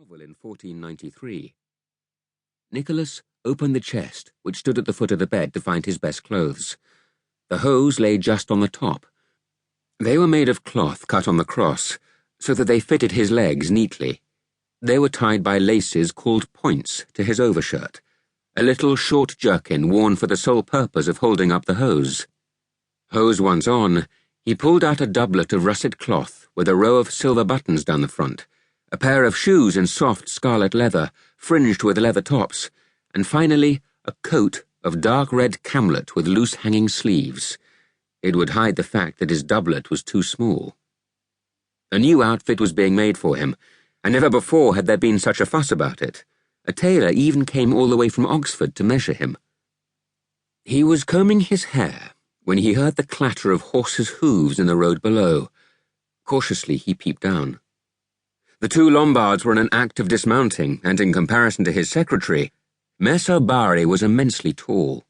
novel in 1493. Nicholas opened the chest, which stood at the foot of the bed, to find his best clothes. The hose lay just on the top. They were made of cloth cut on the cross, so that they fitted his legs neatly. They were tied by laces called points to his overshirt, a little short jerkin worn for the sole purpose of holding up the hose. Hose once on, he pulled out a doublet of russet cloth with a row of silver buttons down the front, a pair of shoes in soft scarlet leather, fringed with leather tops, and finally a coat of dark red camlet with loose hanging sleeves. It would hide the fact that his doublet was too small. A new outfit was being made for him, and never before had there been such a fuss about it. A tailor even came all the way from Oxford to measure him. He was combing his hair when he heard the clatter of horses' hooves in the road below. Cautiously he peeped down. The two Lombards were in an act of dismounting, and in comparison to his secretary, Messer Bari was immensely tall.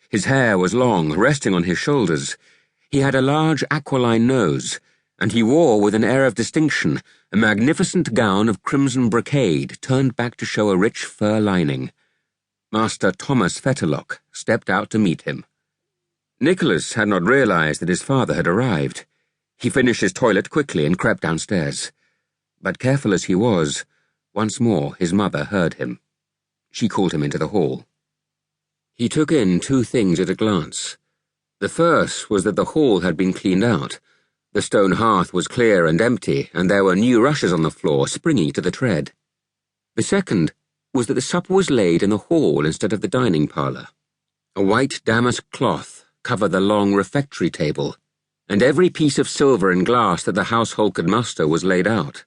His hair was long, resting on his shoulders. He had a large aquiline nose, and he wore, with an air of distinction, a magnificent gown of crimson brocade turned back to show a rich fur lining. Master Thomas Fetterlock stepped out to meet him. Nicholas had not realized that his father had arrived. He finished his toilet quickly and crept downstairs. But careful as he was, once more his mother heard him. She called him into the hall. He took in two things at a glance. The first was that the hall had been cleaned out. The stone hearth was clear and empty, and there were new rushes on the floor, springy to the tread. The second was that the supper was laid in the hall instead of the dining parlour. A white damask cloth covered the long refectory table, and every piece of silver and glass that the household could muster was laid out.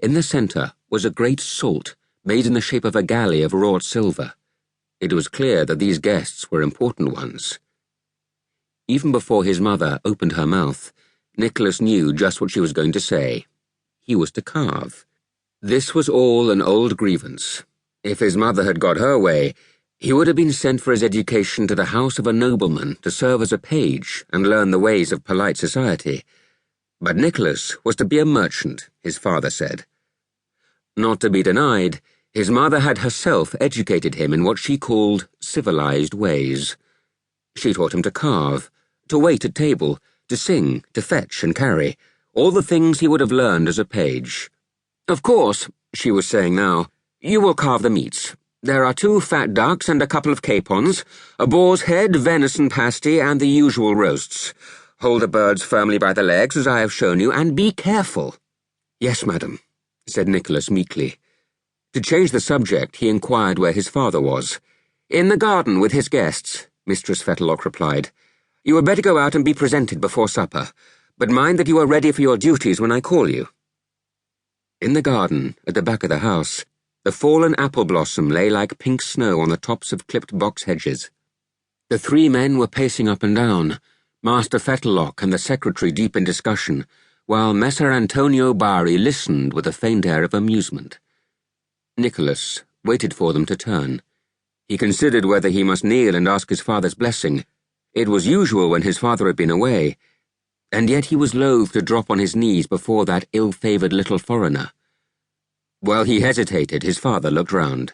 In the centre was a great salt, made in the shape of a galley of wrought silver. It was clear that these guests were important ones. Even before his mother opened her mouth, Nicholas knew just what she was going to say. He was to carve. This was all an old grievance. If his mother had got her way, he would have been sent for his education to the house of a nobleman to serve as a page and learn the ways of polite society. But Nicholas was to be a merchant, his father said. Not to be denied, his mother had herself educated him in what she called civilized ways. She taught him to carve, to wait at table, to sing, to fetch and carry, all the things he would have learned as a page. "Of course," she was saying now, "you will carve the meats. There are 2 fat ducks and a couple of capons, a boar's head, venison pasty, and the usual roasts. Hold the birds firmly by the legs, as I have shown you, and be careful." "Yes, madam," said Nicholas meekly. To change the subject, he inquired where his father was. "In the garden with his guests," Mistress Fetterlock replied. "You had better go out and be presented before supper, but mind that you are ready for your duties when I call you." In the garden, at the back of the house, the fallen apple blossom lay like pink snow on the tops of clipped box hedges. The 3 men were pacing up and down, Master Fetterlock and the secretary deep in discussion, while Messer Antonio Bari listened with a faint air of amusement. Nicholas waited for them to turn. He considered whether he must kneel and ask his father's blessing. It was usual when his father had been away, and yet he was loath to drop on his knees before that ill-favoured little foreigner. While he hesitated, his father looked round.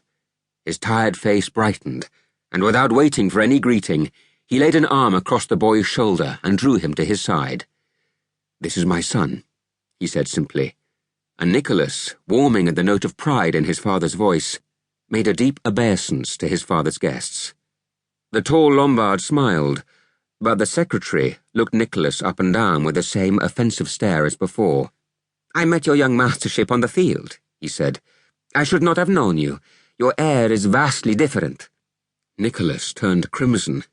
His tired face brightened, and without waiting for any greeting, he laid an arm across the boy's shoulder and drew him to his side. "This is my son," he said simply, and Nicholas, warming at the note of pride in his father's voice, made a deep obeisance to his father's guests. The tall Lombard smiled, but the secretary looked Nicholas up and down with the same offensive stare as before. "I met your young mastership on the field," he said. "I should not have known you. Your air is vastly different." Nicholas turned crimson.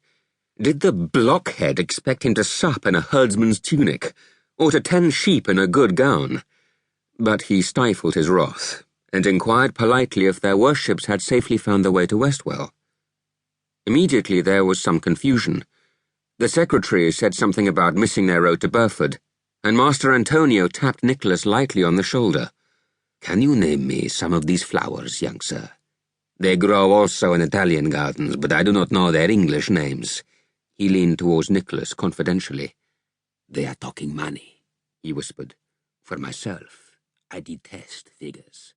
Did the blockhead expect him to sup in a herdsman's tunic, or to tend sheep in a good gown? But he stifled his wrath, and inquired politely if their worships had safely found their way to Westwell. Immediately there was some confusion. The secretary said something about missing their road to Burford, and Master Antonio tapped Nicholas lightly on the shoulder. "Can you name me some of these flowers, young sir? They grow also in Italian gardens, but I do not know their English names." He leaned towards Nicholas confidentially. "They are talking money," he whispered. "For myself, I detest figures.